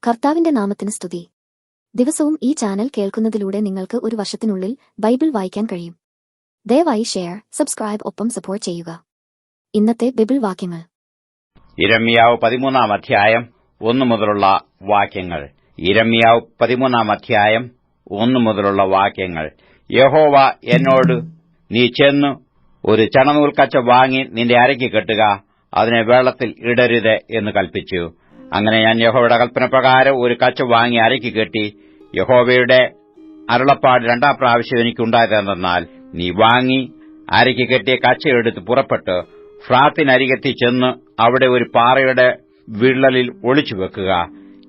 കർത്താവിന്റെ നാമത്തിന് സ്തുതി. ദിവസവും ഈ ചാനൽ കേൾക്കുന്നതിലൂടെ നിങ്ങൾക്ക് ഒരു വർഷത്തിനുള്ളിൽ ബൈബിൾ വായിക്കാൻ കഴിയും. ദയവായി ഷെയർ, സബ്സ്ക്രൈബ് ഒപ്പം സപ്പോർട്ട് ചെയ്യുക. ഇന്നത്തെ ബൈബിൾ വാക്യങ്ങൾ. യിരെമ്യാവ് 13 അധ്യായം 1 മുതലുള്ള വാക്യങ്ങൾ. യിരെമ്യാവ് 13 അധ്യായം 1 മുതലുള്ള വാക്യങ്ങൾ. യഹോവ എന്നോട്, നീ ചെന്ന് ഒരു ചണനൂൽക്കച്ച വാങ്ങി നിന്റെ അരയ്ക്ക് കെട്ടുക, അതിനെ വെള്ളത്തിൽ ഇടരുത് എന്ന് കൽപ്പിച്ചു. അങ്ങനെ ഞാൻ യഹോവയുടെ കൽപ്പനപ്രകാരം ഒരു കച്ച വാങ്ങി അരയ്ക്ക് കെട്ടി. യഹോവയുടെ അരുളപ്പാട് 2 പ്രാവശ്യം എനിക്കുണ്ടായതെന്നാൽ, നീ വാങ്ങി അരയ്ക്ക് കെട്ടിയ കച്ചയെടുത്ത് പുറപ്പെട്ട് ഫ്രാത്തിനരികെത്തി ചെന്ന് അവിടെ ഒരു പാറയുടെ വിള്ളലിൽ ഒളിച്ചുവെക്കുക.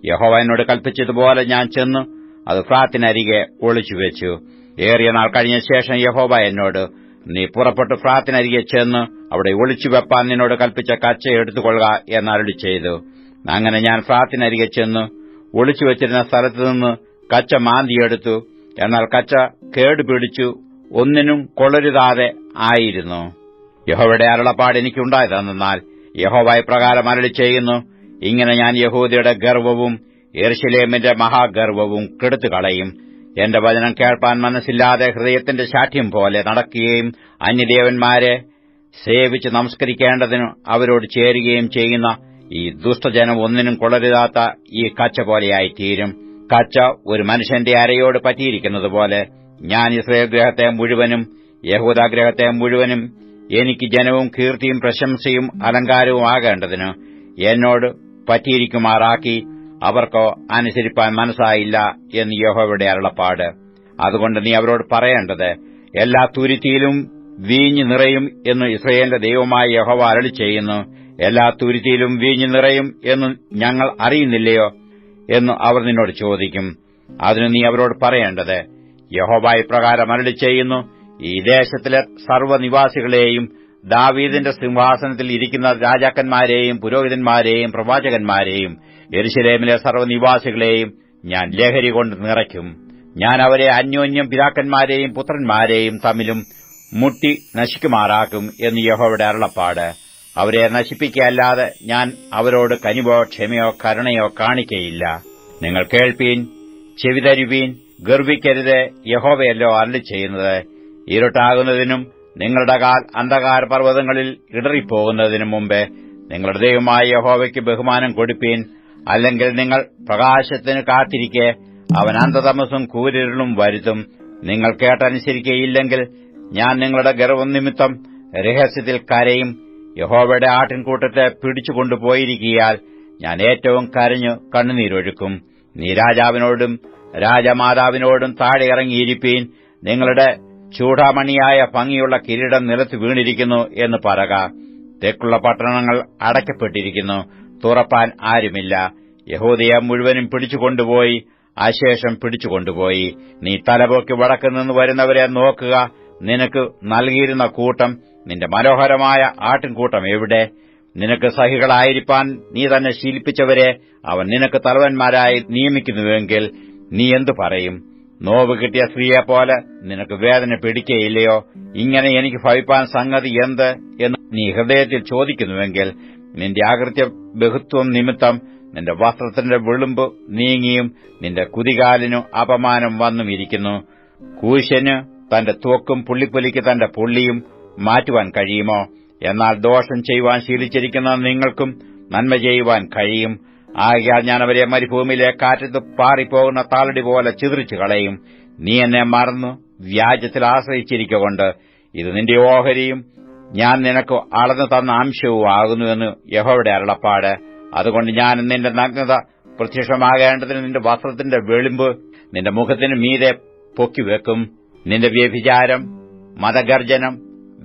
യഹോവ എന്നോട് കൽപ്പിച്ചതുപോലെ ഞാൻ ചെന്ന് അത് ഫ്രാത്തിനരികെ ഒളിച്ചുവെച്ചു. ഏറിയ നാൾ കഴിഞ്ഞ ശേഷം യഹോവ എന്നോട്, നീ പുറപ്പെട്ട് ഫ്രാത്തിനരികെ ചെന്ന് അവിടെ ഒളിച്ചുവെപ്പാൻ നിന്നോട് കൽപ്പിച്ച കച്ച എടുത്തുകൊള്ളുക എന്നരുളി ചെയ്തു. അങ്ങനെ ഞാൻ ഫ്രാത്തിനരികെ ചെന്ന് ഒളിച്ചുവെച്ചിരുന്ന സ്ഥലത്തുനിന്ന് കച്ച മാന്തിയെടുത്തു. എന്നാൽ കച്ച കേടുപിടിച്ചു ഒന്നിനും കൊള്ളരുതാതെ ആയിരുന്നു. യഹോവയുടെ അരുളപ്പാട് എനിക്കുണ്ടായതെന്നാൽ, യഹോവ ഇപ്രകാരം അരുളി ചെയ്യുന്നു, ഇങ്ങനെ ഞാൻ യഹൂദയുടെ ഗർവവും യെരൂശലേമിന്റെ മഹാഗർവവും കെടുത്തുകളയും. എന്റെ വചനം കേൾപ്പാൻ മനസ്സില്ലാതെ ഹൃദയത്തിന്റെ ശാഠ്യം പോലെ നടക്കുകയും അന്യദേവന്മാരെ സേവിച്ച് നമസ്കരിക്കേണ്ടതിന് അവരോട് ചേരുകയും ചെയ്യുന്ന ഈ ദുഷ്ടജനം ഒന്നിനും കൊള്ളരുതാത്ത ഈ കച്ച പോലെയായിത്തീരും. കച്ച ഒരു മനുഷ്യന്റെ അരയോട് പറ്റിയിരിക്കുന്നതുപോലെ ഞാൻ ഇസ്രായേൽ ഗൃഹത്തെ മുഴുവനും യഹൂദാഗൃഹത്തെ മുഴുവനും എനിക്ക് ജനവും കീർത്തിയും പ്രശംസയും അലങ്കാരവും ആകേണ്ടതിന് എന്നോട് പറ്റിയിരിക്കുമാറാക്കി അവർക്കോ അനുസരിപ്പാൻ മനസ്സായില്ല എന്ന് യഹോവയുടെ അരുളപ്പാട്. അതുകൊണ്ട് നീ അവരോട് പറയേണ്ടത്, എല്ലാ തുരുത്തിയിലും വീഞ്ഞ് നിറയും എന്ന് ഇസ്രായേലിന്റെ ദൈവമായ യഹോവ അരുളി ചെയ്യുന്നു. എല്ലാ തുരുത്തിയിലും വീഞ്ഞ് നിറയും എന്ന് ഞങ്ങൾ അറിയുന്നില്ലയോ എന്ന് അവർ നിന്നോട് ചോദിക്കും. അതിന് നീ അവരോട് പറയേണ്ടത്, യഹോവ ഇപ്രകാരം അരുളി ചെയ്യുന്നു, ഈ ദേശത്തിലെ സർവ്വനിവാസികളെയും ദാവീദിന്റെ സിംഹാസനത്തിൽ ഇരിക്കുന്ന രാജാക്കന്മാരെയും പുരോഹിതന്മാരെയും പ്രവാചകന്മാരെയും യെരൂശലേമിലെ സർവ്വനിവാസികളെയും ഞാൻ ലഹരി കൊണ്ട് നിറയ്ക്കും. ഞാൻ അവരെ അന്യോന്യം പിതാക്കന്മാരെയും പുത്രന്മാരെയും തമ്മിലും മുട്ടി നശിക്കുമാറാക്കും എന്ന് യഹോവയുടെ അരുളപ്പാട്. അവരെ നശിപ്പിക്കല്ലാതെ ഞാൻ അവരോട് കനിവോ ക്ഷമയോ കരുണയോ കാണിക്കയില്ല. നിങ്ങൾ കേൾപ്പീൻ, ചെവിതരുവീൻ, ഗർവിക്കരുത്, യഹോവയല്ലോ അരുളി ചെയ്യുന്നത്. ഇരുട്ടാകുന്നതിനും നിങ്ങളുടെ കാൽ അന്ധകാര പർവ്വതങ്ങളിൽ ഇടറിപ്പോകുന്നതിനും മുമ്പേ നിങ്ങളുടെ ദൈവമായ യഹോവയ്ക്ക് ബഹുമാനം കൊടുപ്പീൻ. അല്ലെങ്കിൽ നിങ്ങൾ പ്രകാശത്തിന് കാത്തിരിക്കെ അവൻ അന്ധതമസും കൂരിരുളും വരുത്തും. നിങ്ങൾ കേട്ടനുസരിക്കയില്ലെങ്കിൽ ഞാൻ നിങ്ങളുടെ ഗർവം നിമിത്തം രഹസ്യത്തിൽ കരയും. യഹോവയുടെ ആട്ടിൻകൂട്ടത്തെ പിടിച്ചുകൊണ്ടുപോയിരിക്കിയാൽ ഞാൻ ഏറ്റവും കരഞ്ഞു കണ്ണുനീരൊഴുക്കും. നീ രാജാവിനോടും രാജമാതാവിനോടും താഴെ ഇറങ്ങിയിരിപ്പീൻ. നിങ്ങളുടെ ചൂടാമണിയായ ഭംഗിയുള്ള കിരീടം നിലത്ത് വീണിരിക്കുന്നു എന്ന് പറക. തെക്കുള്ള പട്ടണങ്ങൾ അടയ്ക്കപ്പെട്ടിരിക്കുന്നു, തുറപ്പാൻ ആരുമില്ല. യഹൂദയെ മുഴുവനും പിടിച്ചുകൊണ്ടുപോയി, അശേഷം പിടിച്ചുകൊണ്ടുപോയി. നീ തലപൊക്കി വടക്കുനിന്ന് വരുന്നവരെ നോക്കുക. നിനക്ക് നൽകിയിരുന്ന കൂട്ടം, നിന്റെ മനോഹരമായ ആട്ടിൻകൂട്ടം എവിടെ? നിനക്ക് സഹികളായിരിക്കാൻ നീ തന്നെ ശീലിപ്പിച്ചവരെ അവൻ നിനക്ക് തലവന്മാരായി നിയമിക്കുന്നുവെങ്കിൽ നീ എന്തു പറയും? നോവ് കിട്ടിയ സ്ത്രീയെപ്പോലെ നിനക്ക് വേദന പിടിക്കയില്ലയോ? ഇങ്ങനെ എനിക്ക് ഭവിപ്പാൻ സംഗതി എന്ത് എന്ന് നീ ഹൃദയത്തിൽ ചോദിക്കുന്നുവെങ്കിൽ, നിന്റെ ആകൃത്യ ബഹുത്വം നിമിത്തം നിന്റെ വസ്ത്രത്തിന്റെ വിളുമ്പ് നീങ്ങിയും നിന്റെ കുതികാലിനു അപമാനം വന്നും ഇരിക്കുന്നു. കൂശന് തന്റെ ത്വക്കും പുള്ളിപ്പുലിക്ക് തന്റെ പുള്ളിയും മാറ്റുവാൻ കഴിയുമോ? എന്നാൽ ദോഷം ചെയ്യുവാൻ ശീലിച്ചിരിക്കുന്ന നിങ്ങൾക്കും നന്മ ചെയ്യുവാൻ കഴിയും. ആകയാൽ ഞാൻ അവരെ മരുഭൂമിയിലെ കാറ്റത്ത് പാറിപ്പോകുന്ന താളടി പോലെ ചിതറിച്ചു കളയും. നീ എന്നെ മറന്നു വ്യാജത്തിൽ ആശ്രയിച്ചിരിക്കൊണ്ട് ഇത് നിന്റെ ഓഹരിയും ഞാൻ നിനക്ക് അളന്നു തന്ന അംശവും ആകുന്നുവെന്ന് യഹോവയുടെ അരുളപ്പാട്. അതുകൊണ്ട് ഞാൻ നിന്റെ നഗ്നത പ്രത്യക്ഷമാകേണ്ടതിന് നിന്റെ വസ്ത്രത്തിന്റെ വെളിമ്പ് നിന്റെ മുഖത്തിന് മീതെ പൊക്കിവെക്കും. നിന്റെ വ്യഭിചാരം, മതഗർജനം,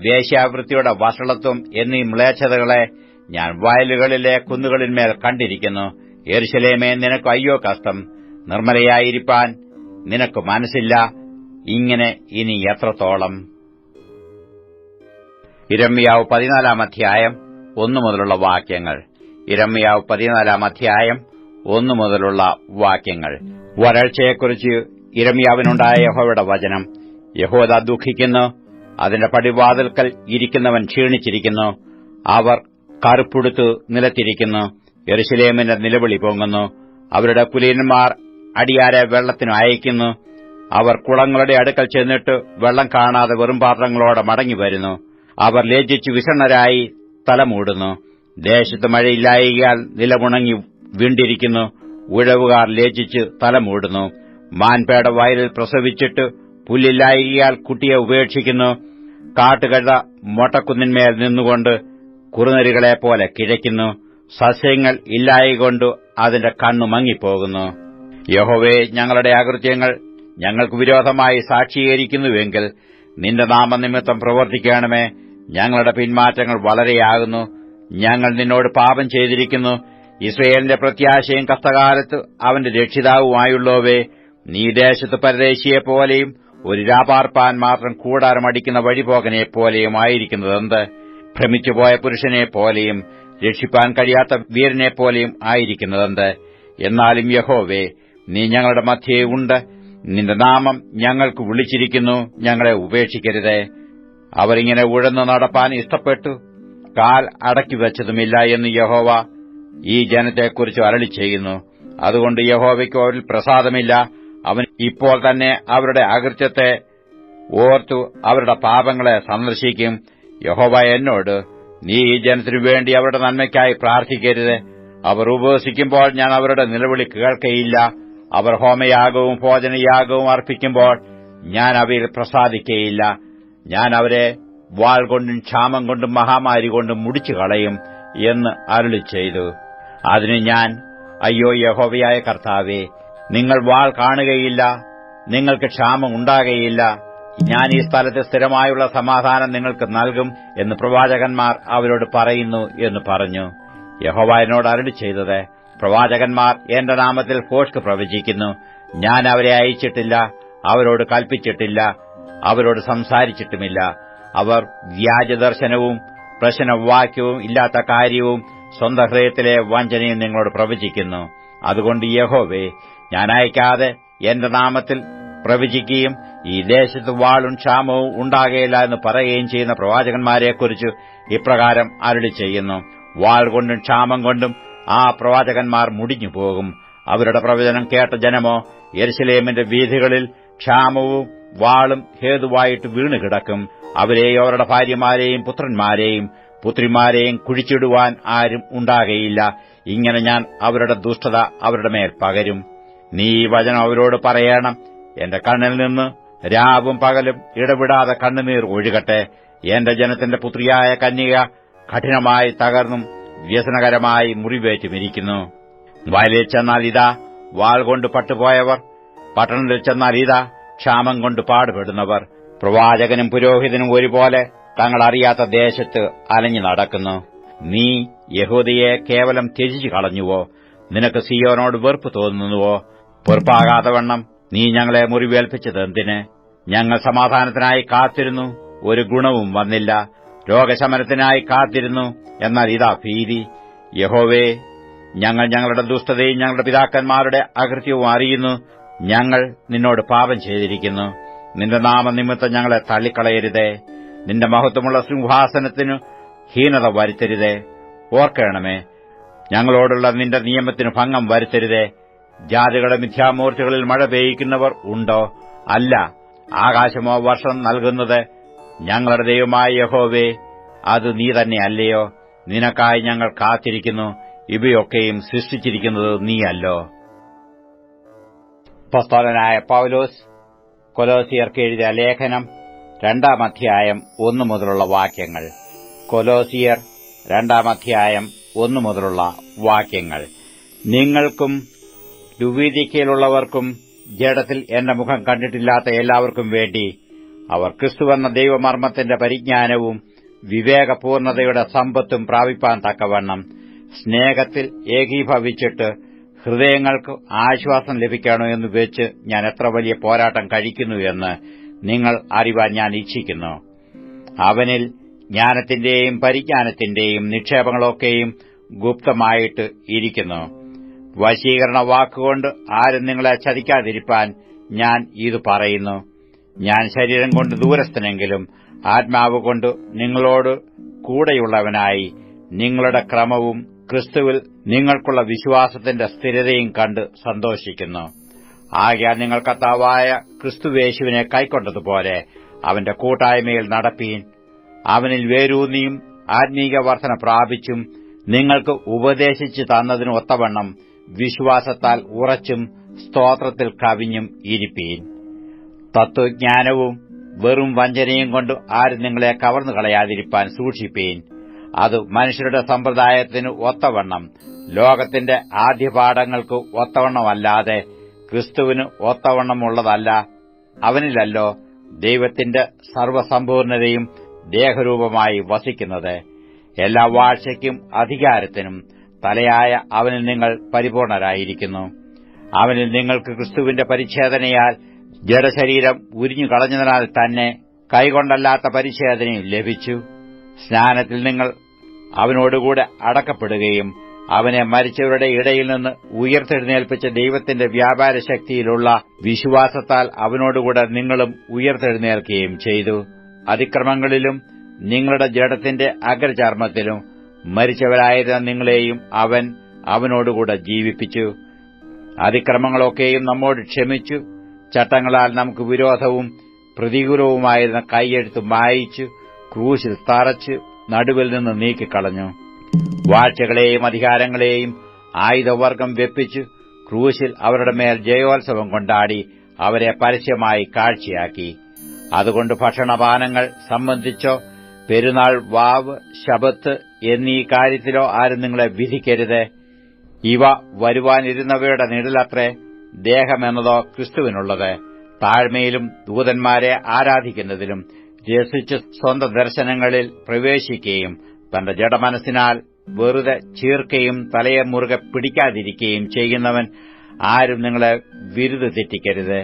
വേശ്യാവൃത്തിയുടെ വഷളത്വം എന്നീ മ്ലേച്ഛതകളെ ഞാൻ വയലുകളിലെ കുന്നുകളിന്മേൽ കണ്ടിരിക്കുന്നു. യെരൂശലേമേ, നിനക്ക് അയ്യോ കഷ്ടം! നിർമ്മലയായിരിക്കാൻ നിനക്ക് മനസ്സില്ല. ഇങ്ങനെ ഇനി എത്രത്തോളം? യിരെമ്യാവ് 14 അധ്യായം 1 മുതലുള്ള വാക്യങ്ങൾ. യിരെമ്യാവ് 14 അധ്യായം 1 മുതലുള്ള വാക്യങ്ങൾ. വരൾച്ചയെക്കുറിച്ച് യിരെമ്യാവിനുണ്ടായ യഹോവയുടെ വചനം. യഹൂദ ദുഃഖിക്കുന്നു, അതിന്റെ പടിവാതിൽക്കൽ ഇരിക്കുന്നവൻ ക്ഷീണിച്ചിരിക്കുന്നു. അവർ കറുപ്പുടുത്തു നിലത്തിരിക്കുന്നു. യെരൂശലേമിന്റെ നിലവിളി പൊങ്ങുന്നു. അവരുടെ കുലീനന്മാർ അടിയാരെ വെള്ളത്തിനു അയക്കുന്നു. അവർ കുളങ്ങളുടെ അടുക്കൽ ചെന്നിട്ട് വെള്ളം കാണാതെ വെറും പാത്രങ്ങളോടെ മടങ്ങിവരുന്നു. അവർ ലജ്ജിച്ചു വിഷണ്ണരായി തലമൂടുന്നു. ദേശത്ത് മഴയില്ലായകയാൽ നിലമുണങ്ങി വീണ്ടിരിക്കുന്നു. ഉഴവുകാർ ലജ്ജിച്ച് തലമൂടുന്നു. മാൻപേട വയലിൽ പ്രസവിച്ചിട്ട് പുല്ലില്ലായകയാൽ കുട്ടിയെ ഉപേക്ഷിക്കുന്നു. കാട്ടുകഴുത മൊട്ടക്കുന്നിന്മേൽ നിന്നുകൊണ്ട് കുറുനരികളെപ്പോലെ കിഴയ്ക്കുന്നു. സസ്യങ്ങൾ ഇല്ലായകൊണ്ട് അതിന്റെ കണ്ണു മങ്ങിപ്പോകുന്നു. യഹോവേ, ഞങ്ങളുടെ അകൃത്യങ്ങൾ ഞങ്ങൾക്ക് വിരോധമായി സാക്ഷീകരിക്കുന്നുവെങ്കിൽ നിന്റെ നാമനിമിത്തം പ്രവർത്തിക്കണമേ. ഞങ്ങളുടെ പിന്മാറ്റങ്ങൾ വളരെയാകുന്നു. ഞങ്ങൾ നിന്നോട് പാപം ചെയ്തിരിക്കുന്നു. ഇസ്രയേലിന്റെ പ്രത്യാശയും കഷ്ടകാലത്ത് അവന്റെ രക്ഷിതാവുമായുള്ളോവേ, നീ ദേശത്ത് പരദേശിയെപ്പോലെയും ഒരു രാപാർപ്പാൻ മാത്രം കൂടാരമടിക്കുന്ന വഴിപോകനെപ്പോലെയും ആയിരിക്കുന്നതെന്ത്? ഭ്രമിച്ചുപോയ പുരുഷനെപ്പോലെയും രക്ഷിപ്പാൻ കഴിയാത്ത വീരനെപ്പോലെയും ആയിരിക്കുന്നതെന്ത്? എന്നാലും യഹോവേ, നീ ഞങ്ങളുടെ മധ്യേ ഉണ്ട്. നിന്റെ നാമം ഞങ്ങൾക്ക് വിളിച്ചിരിക്കുന്നു. ഞങ്ങളെ ഉപേക്ഷിക്കരുതേ. അവരിങ്ങനെ ഉഴന്നു നടപ്പാൻ ഇഷ്ടപ്പെട്ടു, കാൽ അടക്കിവെച്ചതുമില്ല എന്ന് യഹോവ ഈ ജനത്തെക്കുറിച്ച് അരുളി ചെയ്യുന്നു. അതുകൊണ്ട് യഹോവയ്ക്ക് അവരിൽ പ്രസാദമില്ല. അവൻ ഇപ്പോൾ തന്നെ അവരുടെ അകൃത്യത്തെ ഓർത്തു അവരുടെ പാപങ്ങളെ സന്ദർശിക്കും. യഹോവ എന്നോട്, നീ ഈ ജനത്തിനു വേണ്ടി അവരുടെ നന്മയ്ക്കായി പ്രാർത്ഥിക്കരുത്. അവർ ഉപവസിക്കുമ്പോൾ ഞാൻ അവരുടെ നിലവിളി കേൾക്കയില്ല. അവർ ഹോമയാഗവും ഭോജനയാഗവും അർപ്പിക്കുമ്പോൾ ഞാൻ അവയിൽ പ്രസാദിക്കയില്ല. ഞാൻ അവരെ വാൾ കൊണ്ടും ക്ഷാമം കൊണ്ടും മഹാമാരി കൊണ്ടും മുടിച്ചു കളയും എന്ന് അരുളി ചെയ്തു. അതിന് ഞാൻ, അയ്യോ യഹോവയായ കർത്താവേ, നിങ്ങൾ വാൾ കാണുകയില്ല, നിങ്ങൾക്ക് ക്ഷാമം ഉണ്ടാകുകയില്ല. ഞാൻ ഈ സ്ഥലത്ത് സ്ഥിരമായുള്ള സമാധാനം നിങ്ങൾക്ക് നൽകും എന്ന് പ്രവാചകന്മാർ അവരോട് പറയുന്നു എന്ന് പറഞ്ഞു. യഹോവ എന്നോട് അരുളി ചെയ്തത്, പ്രവാചകന്മാർ എന്റെ നാമത്തിൽ ഭോഷ്ക് പ്രവചിക്കുന്നു. ഞാൻ അവരെ അയച്ചിട്ടില്ല, അവരോട് കൽപ്പിച്ചിട്ടില്ല, അവരോട് സംസാരിച്ചിട്ടുമില്ല. അവർ വ്യാജദർശനവും പ്രശ്നവാക്യവും ഇല്ലാത്ത കാര്യവും സ്വന്തം ഹൃദയത്തിലെ വഞ്ചനയും നിങ്ങളോട് പ്രവചിക്കുന്നു. അതുകൊണ്ട് യഹോവേ, ഞാൻ അയക്കാതെ എന്റെ നാമത്തിൽ പ്രവചിക്കുകയും ഈ ദേശത്ത് വാളും ക്ഷാമവും ഉണ്ടാകുകയില്ല എന്ന് പറയുകയും ചെയ്യുന്ന പ്രവാചകന്മാരെക്കുറിച്ച് ഇപ്രകാരം അരുളി ചെയ്യുന്നു. വാൾ കൊണ്ടും ക്ഷാമം കൊണ്ടും ആ പ്രവാചകന്മാർ മുടിഞ്ഞുപോകും. അവരുടെ പ്രവചനം കേട്ട ജനമോ യെരുശലേമിന്റെ വീഥികളിൽ ക്ഷാമവും വാളും ഹേതുവായിട്ട് വീണുകിടക്കും. അവരെയും അവരുടെ ഭാര്യമാരെയും പുത്രന്മാരെയും പുത്രിമാരെയും കുഴിച്ചിടുവാൻ ആരും ഉണ്ടാകയില്ല. ഇങ്ങനെ ഞാൻ അവരുടെ ദുഷ്ടത അവരുടെ മേൽ പകരും. നീ ഈ വചനം അവരോട് പറയണം. എന്റെ കണ്ണിൽ നിന്ന് രാവും പകലും ഇടവിടാതെ കണ്ണുനീർ ഒഴുകട്ടെ. എന്റെ ജനത്തിന്റെ പുത്രിയായ കന്യക കഠിനമായി തകർന്നും വ്യസനകരമായി മുറിവേറ്റുമിരിക്കുന്നു. വയലിൽ ചെന്നാൽ ഇതാ വാൾ കൊണ്ട് പട്ടുപോയവർ, പട്ടണത്തിൽ ചെന്നാൽ ഇതാ ക്ഷാമം കൊണ്ട് പാടുപെടുന്നവർ. പ്രവാചകനും പുരോഹിതനും ഒരുപോലെ തങ്ങൾ അറിയാത്ത ദേശത്ത് അലഞ്ഞു നടക്കുന്നു. നീ യഹൂദയെ കേവലം ത്യജിച്ചു കളഞ്ഞുവോ? നിനക്ക് സിയോനോട് വെറുപ്പ് തോന്നുന്നുവോ? പൊറുപ്പാകാത്തവണ്ണം നീ ഞങ്ങളെ മുറിവേൽപ്പിച്ചതെന്തിന്? ഞങ്ങൾ സമാധാനത്തിനായി കാത്തിരുന്നു, ഒരു ഗുണവും വന്നില്ല. രോഗശമനത്തിനായി കാത്തിരുന്നു, എന്നാൽ ഇതാ ഭീതി. യഹോവേ, ഞങ്ങൾ ഞങ്ങളുടെ ദുഷ്ടതയും ഞങ്ങളുടെ പിതാക്കന്മാരുടെ അകൃത്യവും അറിയുന്നു. ഞങ്ങൾ നിന്നോട് പാപം ചെയ്തിരിക്കുന്നു. നിന്റെ നാമനിമിത്തം ഞങ്ങളെ തള്ളിക്കളയരുതേ. നിന്റെ മഹത്വമുള്ള സിംഹാസനത്തിനു ഹീനത വരുത്തരുതേ. ഓർക്കണമേ, ഞങ്ങളോടുള്ള നിന്റെ നിയമത്തിന് ഭംഗം വരുത്തരുതേ. ജാതികളുടെ മിഥ്യാമൂർത്തികളിൽ മഴ പെയ്യിക്കുന്നവർ ഉണ്ടോ? അല്ല. ആകാശമോ വർഷം നൽകുന്നത്? ഞങ്ങളുടെ ദൈവമായ യഹോവേ, അത് നീ തന്നെ അല്ലയോ? നിനക്കായി ഞങ്ങൾ കാത്തിരിക്കുന്നു. ഇവയൊക്കെയും സൃഷ്ടിച്ചിരിക്കുന്നത് നീയല്ലോ. അപ്പോസ്തലനായ പൗലോസ് കൊലോസിയർക്ക് എഴുതിയ ലേഖനം 2-ാം അധ്യായം 1 മുതലുള്ള വാക്യങ്ങൾ. കൊലോസിയർ 2-ാം അധ്യായം 1 മുതലുള്ള വാക്യങ്ങൾ. നിങ്ങൾക്കും ലുവീദിക്കയിലുള്ളവർക്കും ജഡത്തിൽ എന്റെ മുഖം കണ്ടിട്ടില്ലാത്ത എല്ലാവർക്കും വേണ്ടി അവർ ക്രിസ്തുവെന്ന ദൈവമർമ്മത്തിന്റെ പരിജ്ഞാനവും വിവേകപൂർണതയുടെ സമ്പത്തും പ്രാപിപ്പാൻ തക്കവണ്ണം സ്നേഹത്തിൽ ഏകീഭവിച്ചിട്ട് ഹൃദയങ്ങൾക്ക് ആശ്വാസം ലഭിക്കണോ എന്ന് വെച്ച് ഞാൻ എത്ര വലിയ പോരാട്ടം കഴിക്കുന്നു എന്ന് നിങ്ങൾ അറിവാൻ ഞാൻ ഇച്ഛിക്കുന്നു. അവനിൽ ജ്ഞാനത്തിന്റെയും പരിജ്ഞാനത്തിന്റെയും നിക്ഷേപങ്ങളൊക്കെയും ഗുപ്തമായിട്ട് ഇരിക്കുന്നു. വശീകരണ വാക്കുകൊണ്ട് ആരും നിങ്ങളെ ചതിക്കാതിരിപ്പാൻ ഞാൻ ഇത് പറയുന്നു. ഞാൻ ശരീരം കൊണ്ട് ദൂരസ്ഥനെങ്കിലും ആത്മാവ് കൊണ്ട് നിങ്ങളോട് കൂടെയുള്ളവനായി നിങ്ങളുടെ ക്രമവും ക്രിസ്തുവിൽ നിങ്ങൾക്കുള്ള വിശ്വാസത്തിന്റെ സ്ഥിരതയും കണ്ട് സന്തോഷിക്കുന്നു. ആകയാൽ നിങ്ങൾ കർത്താവായ ക്രിസ്തുയേശുവിനെ കൈക്കൊണ്ടതുപോലെ അവന്റെ കൂട്ടായ്മയിൽ നടപ്പീൻ. അവനിൽ വേരൂന്നിയും ആത്മീക വർധന പ്രാപിച്ചും നിങ്ങൾക്ക് ഉപദേശിച്ചു തന്നതിന് ഒത്തവണ്ണം വിശ്വാസത്താൽ ഉറച്ചും സ്തോത്രത്തിൽ കവിഞ്ഞും ഇരിപ്പീൻ. തത്വജ്ഞാനവും വെറും വഞ്ചനയും കൊണ്ട് ആരും നിങ്ങളെ കവർന്നു കളയാതിരിപ്പാൻ സൂക്ഷിപ്പീൻ. അത് മനുഷ്യരുടെ സമ്പ്രദായത്തിന് ഒത്തവണ്ണം ലോകത്തിന്റെ ആദ്യപാഠങ്ങൾക്ക് ഒത്തവണ്ണമല്ലാതെ ക്രിസ്തുവിന് ഒത്തവണ്ണമുള്ളതല്ല. അവനിലല്ലോ ദൈവത്തിന്റെ സർവ്വസമ്പൂർണതയും ദേഹരൂപമായി വസിക്കുന്നത്. എല്ലാ വാഴ്ചയ്ക്കും അധികാരത്തിനും തലയായ അവനിൽ നിങ്ങൾ പരിപൂർണരായിരിക്കുന്നു. അവനിൽ നിങ്ങൾക്ക് ക്രിസ്തുവിന്റെ പരിച്ഛേദനയാൽ ജഡശരീരം ഉരിഞ്ഞുകളഞ്ഞതിനാൽ തന്നെ കൈകൊണ്ടല്ലാത്ത പരിച്ഛേദനയും ലഭിച്ചു. സ്നാനത്തിൽ നിങ്ങൾ അവനോടുകൂടെ അടക്കപ്പെടുകയും അവനെ മരിച്ചവരുടെ ഇടയിൽ നിന്ന് ഉയർത്തെഴുന്നേൽപ്പിച്ച ദൈവത്തിന്റെ വ്യാപാര ശക്തിയിലുള്ള വിശ്വാസത്താൽ അവനോടുകൂടെ നിങ്ങളും ഉയർത്തെഴുന്നേൽക്കുകയും ചെയ്തു. അതിക്രമങ്ങളിലും നിങ്ങളുടെ ജഡത്തിന്റെ അഗ്രചർമ്മത്തിലും മരിച്ചവരായിരുന്ന നിങ്ങളെയും അവനോടുകൂടെ ജീവിപ്പിച്ചു. അതിക്രമങ്ങളൊക്കെയും നമ്മോട് ക്ഷമിച്ചു ചട്ടങ്ങളാൽ നമുക്ക് വിരോധവും പ്രതികൂലവുമായിരുന്ന കൈയെഴുത്ത് മായിച്ചു ക്രൂശിൽ തറച്ച് നടുവിൽ നിന്ന് നീക്കിക്കളഞ്ഞു. വാഴ്ചകളെയും അധികാരങ്ങളെയും ആയുധവർഗം വെപ്പിച്ചു ക്രൂശിൽ അവരുടെ മേൽ ജയോത്സവം കൊണ്ടാടി അവരെ പരസ്യമായി കാഴ്ചയാക്കി. അതുകൊണ്ട് ഭക്ഷണപാനങ്ങൾ സംബന്ധിച്ചോ പെരുന്നാൾ, വാവ്, ശബത്ത് എന്നീ കാര്യത്തിലോ ആരും നിങ്ങളെ വിധിക്കരുത്. ഇവ വരുവാനിരുന്നവയുടെ നിഴലത്രേ. ദേഹമെന്നതോ ക്രിസ്തുവിനുള്ളത്. താഴ്മയിലും ദൂതന്മാരെ ആരാധിക്കുന്നതിലും രസിച്ച് സ്വന്തം ദർശനങ്ങളിൽ പ്രവേശിക്കുകയും തന്റെ ജഡമനസ്സിനാൽ വെറുതെ ചീർക്കുകയും തലയെ മുറുകെ പിടിക്കാതിരിക്കുകയും ചെയ്യുന്നവൻ ആരും നിങ്ങളെ വിരുത് തെറ്റിക്കരുത്.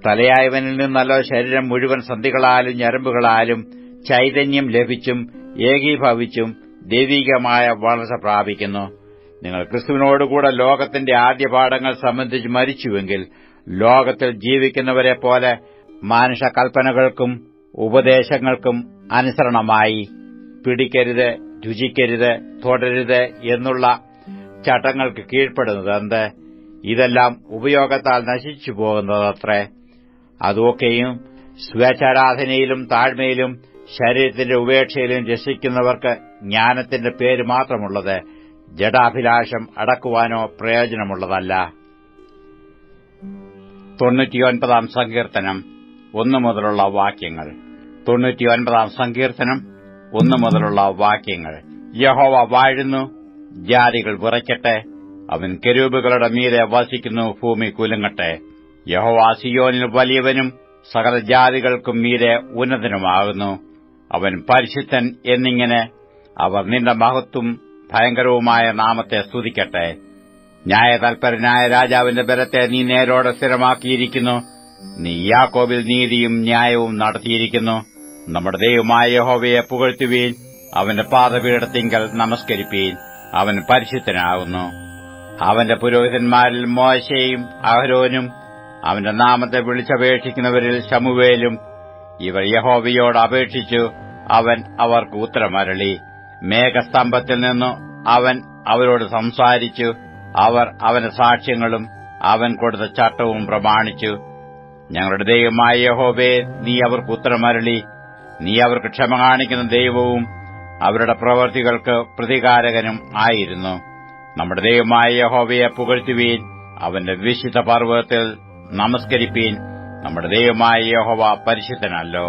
തലയായവനിൽ നിന്നല്ലോ ശരീരം മുഴുവൻ സന്ധികളാലും ഞരമ്പുകളാലും ചൈതന്യം ലഭിച്ചും ഏകീഭവിച്ചും ദൈവികമായ വളർച്ച പ്രാപിക്കുന്നു. നിങ്ങൾ ക്രിസ്തുവിനോടുകൂടെ ലോകത്തിന്റെ ആദ്യപാഠങ്ങൾ സംബന്ധിച്ച് മരിച്ചുവെങ്കിൽ ലോകത്തിൽ ജീവിക്കുന്നവരെ പോലെ മാനുഷ കൽപ്പനകൾക്കും ഉപദേശങ്ങൾക്കും അനുസരണമായി പിടിക്കരുത്, രുചിക്കരുത്, തൊടരുത് എന്നുള്ള ചട്ടങ്ങൾക്ക് കീഴ്പ്പെടുന്നതെന്ത്? ഇതെല്ലാം ഉപയോഗത്താൽ നശിച്ചു പോകുന്നതത്രേ. അതൊക്കെയും സ്വേച്ഛാരാധനയിലും താഴ്മയിലും ശരീരത്തിന്റെ ഉപേക്ഷയിലും രസിക്കുന്നവർക്ക് ജ്ഞാനത്തിന്റെ പേര് മാത്രമുള്ളത്, ജഡാഭിലാഷം അടക്കുവാനോ പ്രയോജനമുള്ളതല്ല. 99 സങ്കീർത്തനം 1 മുതലുള്ള വാക്യങ്ങൾ. 99 സങ്കീർത്തനം 1 മുതലുള്ള വാക്യങ്ങൾ. യഹോവ വാഴുന്നു, ജാതികൾ വിറയ്ക്കട്ടെ. അവൻ കെരൂബുകളുടെ മീതെ വസിക്കുന്നു, ഭൂമി കുലുങ്ങട്ടെ. യഹോവ സിയോനിൽ വലിയവനും സകല ജാതികൾക്കും മീതെ ഉന്നതനുമാകുന്നു. അവൻ പരിശുദ്ധൻ എന്നിങ്ങനെ അവർ നിന്റെ മഹത്വം ഭയങ്കരവുമായ നാമത്തെ സ്തുതിക്കട്ടെ. ന്യായതൽപരനായ രാജാവിന്റെ ബലത്തെ നീ നേരോടെ സ്ഥിരമാക്കിയിരിക്കുന്നു. നീ യാക്കോബിൽ നീതിയും ന്യായവും നടത്തിയിരിക്കുന്നു. നമ്മുടെ ദൈവമായ യഹോവയെ പുകഴ്ത്തുവീൻ. അവന്റെ പാദപീഠത്തിങ്കൽ നമസ്കരിപ്പീൻ. അവൻ പരിശുദ്ധനാകുന്നു. അവന്റെ പുരോഹിതന്മാരിൽ മോശയും അഹരോനും അവന്റെ നാമത്തെ വിളിച്ചപേക്ഷിക്കുന്നവരിൽ ശമൂവേലും ഇവർ യഹോവയോട് അപേക്ഷിച്ചു. അവൻ അവർക്ക് ഉത്തരമരുളി. മേഘസ്തംഭത്തിൽ നിന്നു അവൻ അവരോട് സംസാരിച്ചു. അവർ അവന്റെ സാക്ഷ്യങ്ങളും അവൻ കൊടുത്ത ചട്ടവും പ്രമാണിച്ചു. ഞങ്ങളുടെ ദൈവമായ യഹോവേ, നീ അവർക്ക് ഉത്തരമരുളി. നീ അവർക്ക് ക്ഷമ കാണിക്കുന്ന ദൈവവും അവരുടെ പ്രവൃത്തികൾക്ക് പ്രതികാരകനും ആയിരുന്നു. നമ്മുടെ ദൈവമായ യഹോവയെ പുകഴ്ത്തുവീൻ. അവന്റെ വിശുദ്ധ പർവ്വതത്തിൽ നമസ്കരിപ്പീൻ. നമ്മുടെ ദൈവമായ യഹോവ പരിശുദ്ധനല്ലോ.